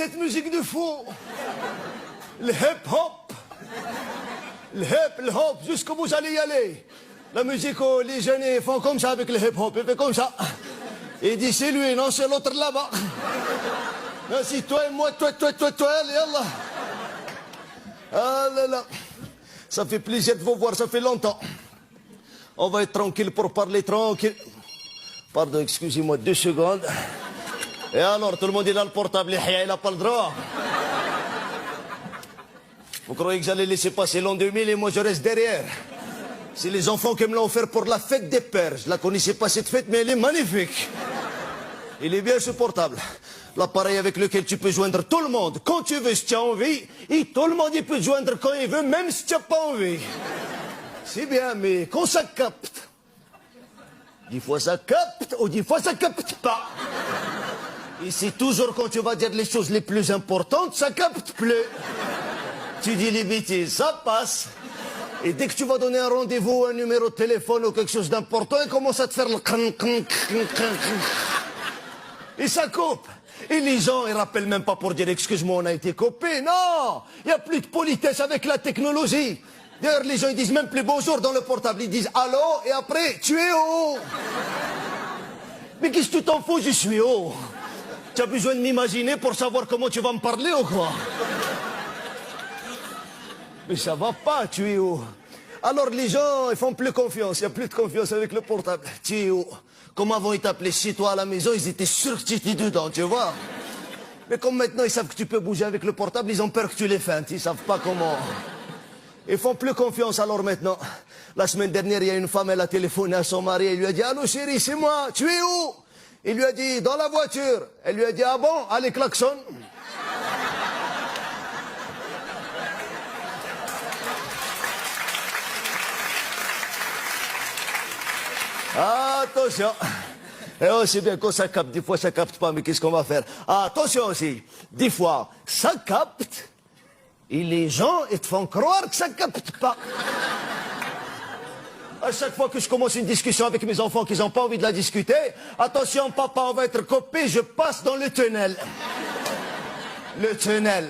cette musique de fou. Le hip-hop. Le hop, jusqu'où vous allez y aller. La musique où les jeunes ils font comme ça avec le hip-hop, ils font comme ça. Il dit c'est lui, non c'est l'autre là-bas. Non, c'est toi et moi, toi, allez, Allah. Ah là là. Ça fait plaisir de vous voir, ça fait longtemps. On va être tranquille pour parler tranquille. Pardon, excusez-moi 2 secondes. Et alors, tout le monde il a le portable, il n'a pas le droit. Vous croyez que j'allais laisser passer l'an 2000 et moi je reste derrière? C'est les enfants qui me l'ont offert pour la fête des pères. Je la connaissais pas cette fête, mais elle est magnifique. Il est bien ce portable. L'appareil avec lequel tu peux joindre tout le monde quand tu veux, si tu as envie. Et tout le monde il peut te joindre quand il veut, même si tu n'as pas envie. C'est bien, mais quand ça capte. 10 fois ça capte ou 10 fois ça capte pas. Et c'est toujours quand tu vas dire les choses les plus importantes, ça capte plus. Tu dis les bêtises, ça passe. Et dès que tu vas donner un rendez-vous, un numéro de téléphone ou quelque chose d'important, il commence à te faire le et ça coupe. Et les gens, ils rappellent même pas pour dire excuse-moi, on a été coupés. Non, il n'y a plus de politesse avec la technologie. D'ailleurs, les gens ils disent même plus bonjour dans le portable, ils disent allô et après tu es où? Mais qu'est-ce que tu t'en fous, je suis où? Tu as besoin de m'imaginer pour savoir comment tu vas me parler ou quoi? Mais ça va pas, tu es où? Alors les gens, ils font plus confiance, il n'y a plus de confiance avec le portable. Tu es où? Comme avant, ils t'appelaient chez toi à la maison, ils étaient sûrs que tu étais dedans, tu vois. Mais comme maintenant, ils savent que tu peux bouger avec le portable, ils ont peur que tu les feintes, ils savent pas comment. Ils font plus confiance alors maintenant. La semaine dernière, il y a une femme, elle a téléphoné à son mari, elle lui a dit « Allô chérie, c'est moi, tu es où ?» Il lui a dit « Dans la voiture ». Elle lui a dit « Ah bon, allez klaxon ». Attention. Et aussi bien quand ça capte, des fois ça capte pas, mais qu'est-ce qu'on va faire? Attention aussi, des fois ça capte, et les gens ils te font croire que ça capte pas. À chaque fois que je commence une discussion avec mes enfants qui n'ont pas envie de la discuter, attention papa, on va être coupé, je passe dans le tunnel. Le tunnel.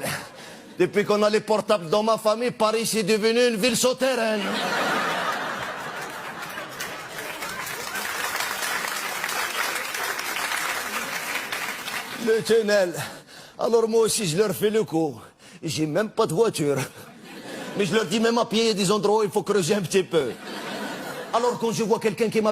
Depuis qu'on a les portables dans ma famille, Paris c'est devenu une ville souterraine. Le tunnel. Alors moi aussi, je leur fais le coup. J'ai même pas de voiture. Mais je leur dis même à pied, il y a des endroits où il faut creuser un petit peu. Alors quand je vois quelqu'un qui m'a